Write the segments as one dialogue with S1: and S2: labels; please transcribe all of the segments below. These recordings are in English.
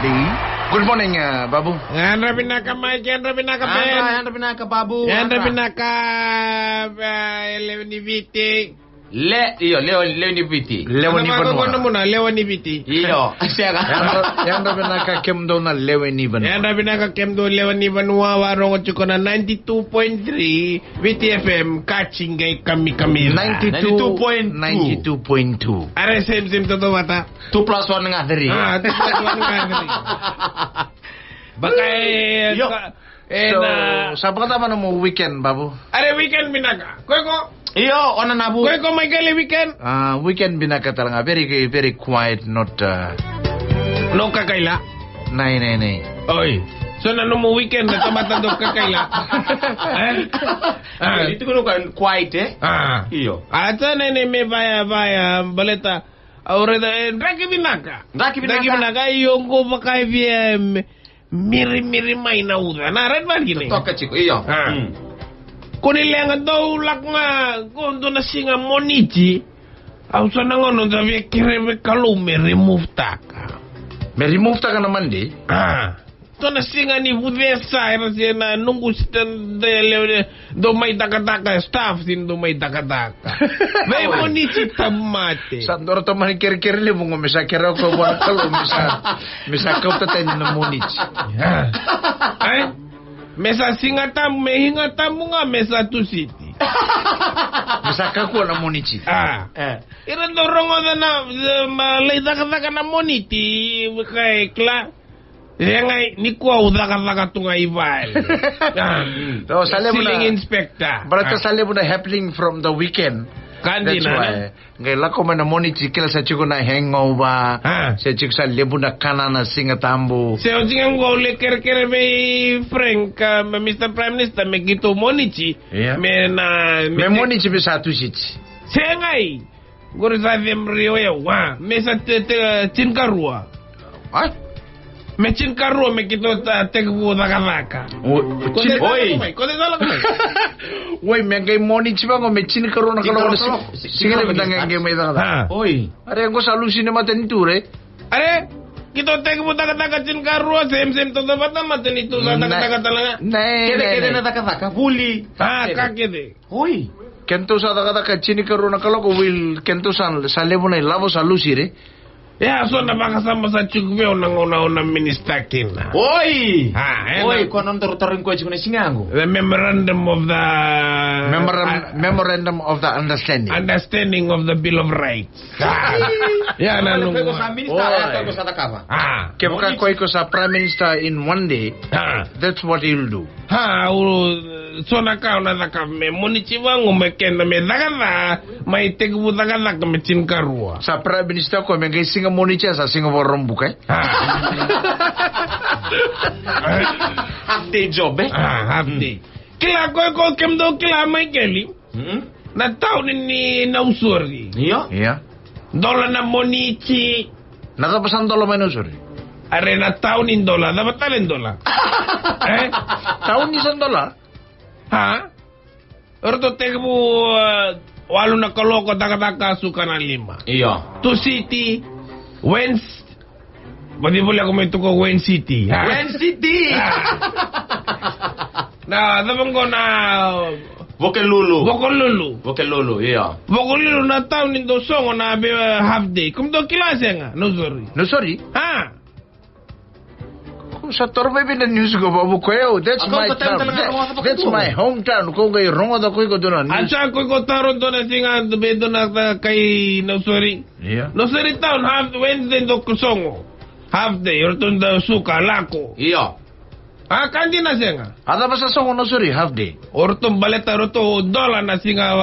S1: everybody. Good morning, Babu.
S2: Andra Pinaka Mike, Andra Pinaka Ben.
S3: Andra Pinaka Babu.
S2: Andra Pinaka Leoniviti.
S3: Leoniviti.
S1: Leoni Banua.
S2: Ano muna, Leoniviti.
S3: Iyo.
S1: Yanda Pinaka Kemdo na Leoni Banua.
S2: Andra Pinaka Kemdo Leoni Banua warong chuko na 92.3 VTFM catching gay kami.
S1: 92.2.
S2: Are sim toto mata.
S3: 2 plus 1 nga dari.
S2: 2 plus 1 nga dari. Baka
S1: So, sabi ka naman mo weekend, Babu?
S2: Are weekend Pinaka. Ko.
S3: Iyo, ona nabu.
S2: Ko may gali weekend.
S1: Weekend binaka talaga very quiet, not
S2: No kakaila.
S1: Nay.
S2: Oy. So nano mo weekend na tamatando kakaila.
S3: Ito ko kan quiet Iyo.
S2: Ata nene me vaya baleta. Ahora Draki binaka iyo ko bakay via miri may na uda. Na red man gini.
S3: Toka chiko. Iyo.
S2: Kunilenga daw lak nga kondo na singa monichi. Au sana ngono da via kireme kalume remove taka.
S1: May remove ta ka naman di?
S2: To na singa ni Budesa era na nunggu stand do may taka staff din do may taka. May monichi tamate.
S1: Sandoro to man kir-kirli mo ngo misa kira ko buwan kalu misa ka ta ten na monichi.
S2: Ay mesa singata mehingata mo nga mesa tu city.
S1: Misa ka ko na monichi.
S2: Ira dorongo na malay taka na moniti kay kla. Yang ni ko udaka tunga ival.
S1: So sale mo na
S2: inspector.
S1: Berarti sale mo na happening from the weekend.
S2: Kandi na.
S1: Ngay lako man na monichi kila sa chiko na hangover. Sa chiko sa lebu na kanana singa tambo.
S2: Sa singa ngole kere me Frank Mr. Prime Minister me gitu monichi. Me
S1: monichi be satu sit.
S2: Sengai. Guru sa rio ya wa. Me sa tinkarua.
S1: Ay.
S2: Mechin karo me kito tegbu dagalaka.
S1: Oi. Woi, me gay moni chiba ngo mechin karo na kalo. Singale bedanga ngai me daga.
S3: Oi.
S1: Are ngo solusi ne maten ture.
S2: Are kito tegbu daga chin karo sem to bata maten itu daga talaga.
S3: Kede na daga buli.
S2: Kakede.
S3: Oi.
S1: Kento sa daga chin karo na kalo ko will kento san salebu na lavo solusi re.
S2: Ya, so na makasama sa chukubeo ng una minister kina.
S3: Oi! Oi, kung anong tarutarong ko na singango?
S2: The memorandum of the...
S1: Memorandum of the understanding.
S2: Understanding of the Bill of Rights. Yan, ano
S3: ko sa minister, ko sa takama.
S1: Kaya ko sa Prime Minister in one day, that's what he'll do.
S2: So nakaw na me munichiwa ngumekenda me dagala may tegbu dagala kame chinkarua.
S1: Sa Prime Minister ko may singa monicha sa singa warong bukay.
S3: Half day job
S2: half day. Kila ko kemdo kila may keli. Na taon ni nausuri.
S1: Iya.
S2: Dola na monichi.
S1: Nakapasan dola may nausuri.
S2: Are na taon in dola, dapat talen dola.
S1: Taon ni san dola?
S2: Orto tegbu walu na kaloko taka suka na 5.
S3: Iya.
S2: To city Badi boleh ako may tuko Wen City.
S3: Wen City.
S2: Na dabang ko na
S3: Bokelulu, iya.
S2: Bokelulu na taon nindo songo na be half day. Kumdo kilase nga, no sorry.
S1: Sa torbe bin news go Babu ko that's my town. That's my hometown. Ko gay rongo da ko donan.
S2: Acha ko taron donan singa be donan kay no sorry.
S1: Yeah.
S2: No sorry town half Wednesday do kusongo. Half day or tunda suka lako.
S3: Iya.
S2: Kandi na singa.
S1: Ada ba sa songo no sorry half day.
S2: Or tum baleta roto dola na singa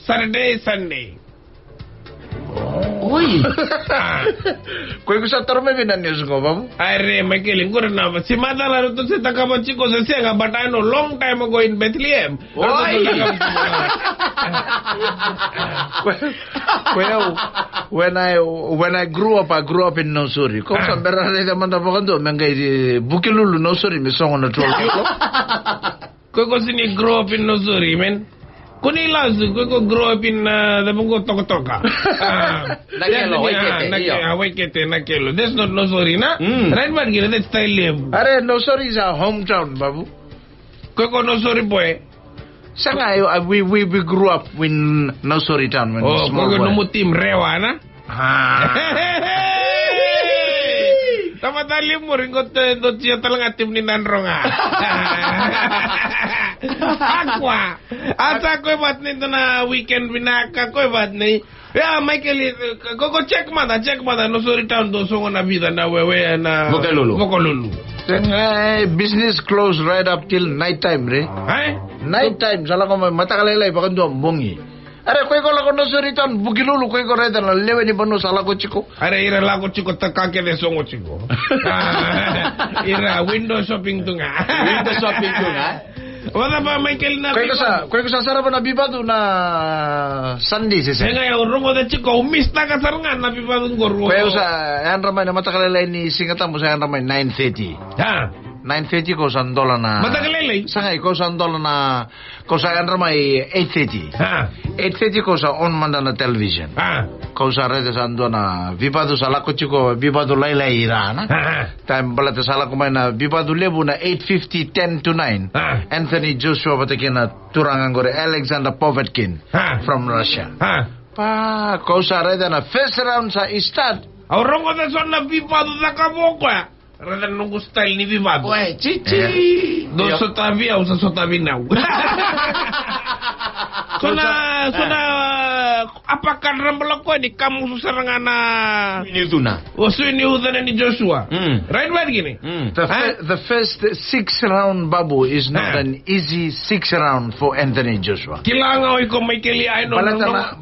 S2: Saturday Sunday.
S3: Oi.
S1: Koi ko sa torme bin news go Babu.
S2: Are makiling ko na si madala roto sa takaba chiko sa singa but I know long time ago in Bethlehem.
S1: Oi. When I grew up in Nosuri. Ko sa berare da manda bokando mengay Bukilulu Nosuri mi songo na troll.
S2: Ko sini grow up in Nosuri men. Kunila ko grow up in the Bungo Tokotoka. Nakelo. That's not no sorry na. Right man, that's style.
S1: Are no sorry is our hometown, babu.
S2: Koko no sorry boy.
S1: Sanga we grew up in no sorry town when small boy.
S2: No mutim rewa na. Tamatali mo rin ko do siya talaga tim ni Nanronga. Aqua. Ata ko bat ni na weekend binaka ko bat ni. Ya Michael go check mada no sorry town do so na vida na wewe na Mokolulu.
S1: Business closed right up till night time re. Night time sala ko matakalay pa kando bongi. Are koy ko la ko no sorry town bugilulu koy ko reda na lewe ni banu sala ko chiko.
S2: Are ira la ko chiko takake de songo chiko. Ira window shopping tunga. Wala pa Michael na.
S1: Koy ko sa sarap na bibado na Sunday sese.
S2: Nga yung rungo de chiko umista ka sarangan na bibado ngoro.
S1: Koy sa yan ramay na matakalay ni singata mo sa yan ramay 9:30. 9:30 ko sa $1 na.
S2: Matagalele.
S1: Sangay ko sa $1 na ko sa yan ramay 8:30. 8:30 ko sa on manda na television. Ko sa rede sa $1 na bibado sa lako chiko bibado laylay irana. Time balata sa lako may na bibado lebu na 8:50 10 to 9. Anthony Joshua patakina turangan gore Alexander Povetkin from Russia. Pa ko sa rede na first round sa start.
S2: Aurong ko na son na bibado na kaboko. Rada nunggu style ni bibado.
S3: Weh, cici.
S2: Do sotabi au sa sotabi now. Sona apakah rambla ko di kamu susarangan na
S3: ini tuna.
S2: Ini udana ni Joshua. Right gini.
S1: The first 6 round babu is not an easy 6 round for Anthony Joshua.
S2: Kilanga ko may kili ay no.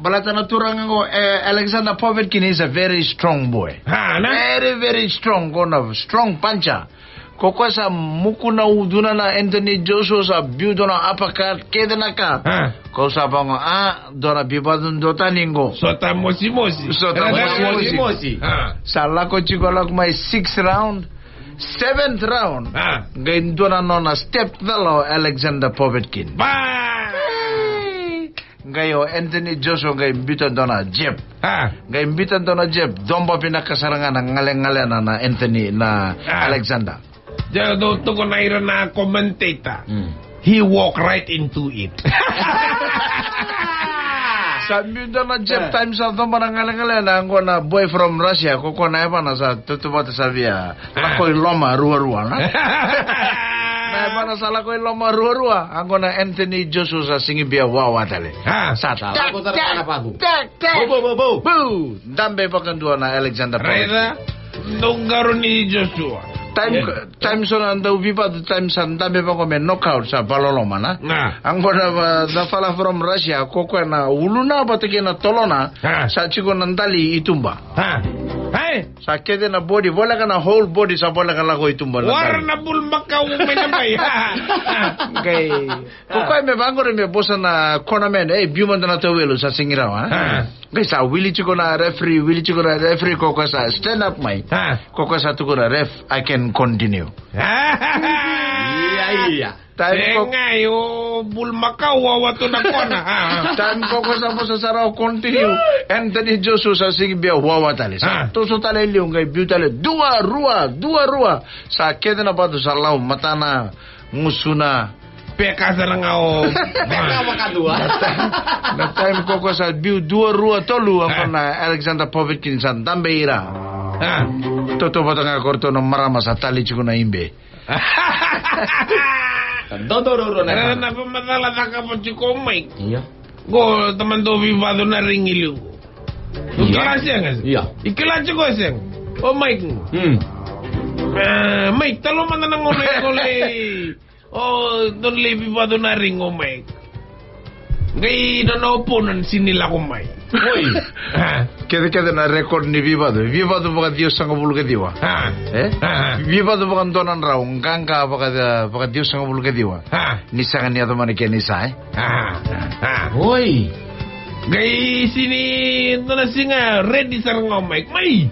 S1: Balata na turangan ko Alexander Povetkin is a very strong boy. Very strong, strong puncher. Koko sa muku na uduna na Anthony Joshua sa biudo na apakat keda na ka. Ko sa bango dona bibadun dota ningo.
S2: Sota mosi.
S1: Sala ko chikolak may 6th round, 7th round. Gain dona nona step dalo Alexander Povetkin. Ngayo Anthony Joshua ngay bitan dona jeb. Ngay bitan dona jeb domba pinakasarangan ng ngalen-ngalen na Anthony na Alexander.
S2: Jado to ko na ira na commentator. He walk right into it.
S1: Sabi doon na Jeff times sa doon parang ngalen-ngalen ang na boy from Russia ko na pa na sa tutubata sa via. Lakoy loma ruwa-ruwa na. Na na sa lakoy loma ruwa-ruwa ang na Anthony Joshua sa singibia wawa tale. Sata. Bo. Dambe pa kanduan na Alexander
S2: Reza nunggaro ni Joshua.
S1: Time so na daw bibado time sa dambe pa ko may knockout sa baloloma na. Ang na fala from Russia ko na uluna batike na tolona sa chiko nandali itumba. Sa kede na body wala ka na whole body sa wala ka la ko itumba na.
S2: War na bulmak ka umay na bay.
S1: Okay. Ko me bangore me bosa na konamen biuman na tawelo sa singiraw Guys, Willie chiko na referee ko sa stand up mai. Ko sa tuko na ref I can continue.
S3: Iya.
S2: Ngayo bulmakaw wato na kona.
S1: Time ko sa saraw continue. Anthony Joshua sa sigbia wawa tali. To so tali liung ngay beautale dua rua. Sa keda na ba sa law matana musuna.
S2: Peka sa ngao.
S3: Peka makadua.
S1: Na time ko sa biu dua rua tolu ang na Alexander Povetkin sa Dambeira. Toto ba nga korto no marama sa tali chiko na imbe.
S3: Dodoro na.
S2: Na pamadala ka po chiko Mike.
S3: Iya.
S2: Go taman do vivado na ringilu. Ikala siya.
S3: Iya.
S2: Ikala chiko siya. Oh Mike. Mike talo man na nang olay. Don't leave ba doon na ring Mike. Ngay nanaupunan sinila ko Mike.
S3: Hoy.
S1: Kede na record ni Vivado baka Dios ang kabul ka diwa. Vivado baka donan raw ngangka baka Dios ang kabul ka diwa. Nisa kan niya man ke nisa
S3: Hoy.
S2: Ngay sini na singa ready sa nga Mike. May.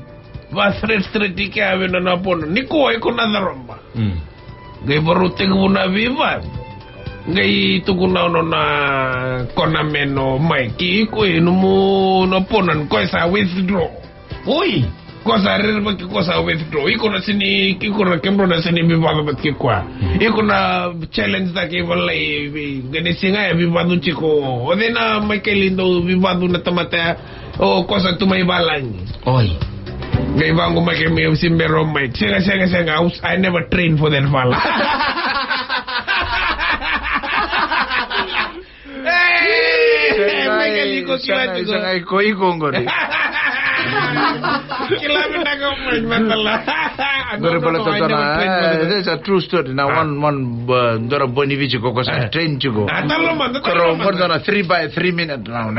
S2: Vas straight ka ave nanaupunan. Ni ko ay ko na daromba. Gay baru tengok na viva. Ngai tukuna na konameno Mikey ko inumu no ponan ko sa withdraw.
S3: Oi.
S2: Ko sa rerba ki ko sa withdraw. Iko na sini iko na kembro na sini bibado bat ki kwa. Iko na challenge da ki walai gani singa ya bibado chiko. Odena Michael indo bibado na tamata o ko sa tumay balang.
S3: Oi.
S2: Ngai bango Michael me simbero Mike. Singa I never trained for that fella.
S1: Sangai iko ngori. It's a true story. Now one dora boni vici ko sa train chugo. Karo more than a 3x3 minute round.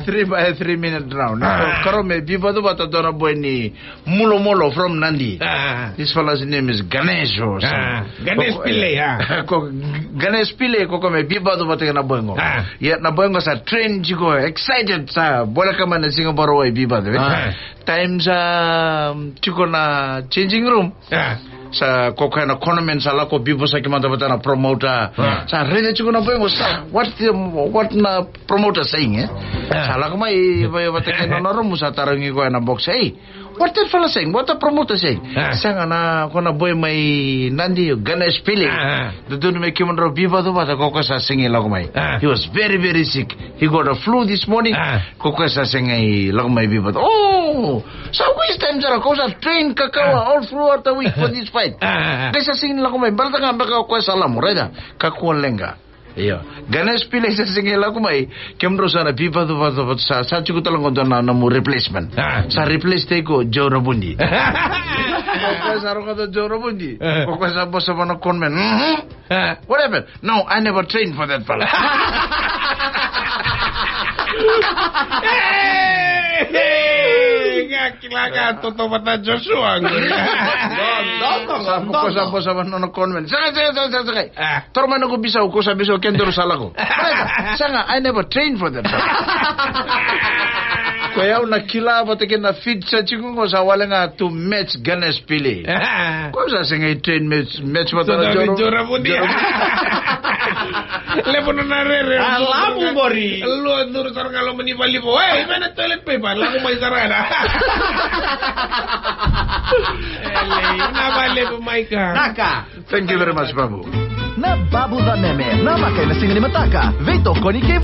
S1: 3x3 minute round. Karo me bibado bata dora boni mulo from Nandi. This fella's name is Ganesh or something.
S2: Ganesh Pillai.
S1: Ganesh Pillai ko me bibado bata na boengo. Yet na boengo sa train chugo excited sa bola kama na Singapore way bibado. Time sa chugo na changing room. Sa kokoi na konomen sa lako bibo sa kimanta bata na promoter. Sa rede chugo na boengo sa what na promoter saying sa lako mai bata kena na room sa tarangi ko na box. Hey, what that fella saying? What the promoter saying? Sanga na kona boy mai Nandi Ganesh Pillai. The dude me kimandro bibo do bata kokoi sa singing lako mai. He was very sick. He got a flu this morning. Kokoi sa singing lako mai bibo. Oh, so which time jara ko sa train kakawa all throughout the week for this fight. Kesa singing lako mai balta nga baka ko sa lamo reda kakuan lenga. Iyo. Ganesh Pillai sa singing lako mai kimandro sa na bibo do bata sa chugo talang ko na mo replacement. Sa replace tay ko Joe Rabundi. Kokoi sa ro ka Joe Rabundi. Kokoi sa boss of a conman. What happened? No, I never trained for that fella.
S2: Kilaka toto bata Joshua.
S1: Sa boss of a conman. Sakay. Torman ako bisaw ko sa bisaw kendoro sala ko. Sanga, I never trained for that fella. Kaya nakila bata kina feed sa chikungo sa wala nga to match Ganesh Pillai. Kung sa singay train match bata na
S2: Joe Rabundi. Lepono na rere.
S3: Alamu bori.
S2: Lo duro sar kalau menibali po. Hey, mana toilet paper? Lagu mai sarana. Na vale po Maika.
S3: Naka.
S1: Thank you very much, Babu.
S4: Na Babu da Meme, na makai na singa ni Mataka. Veito konike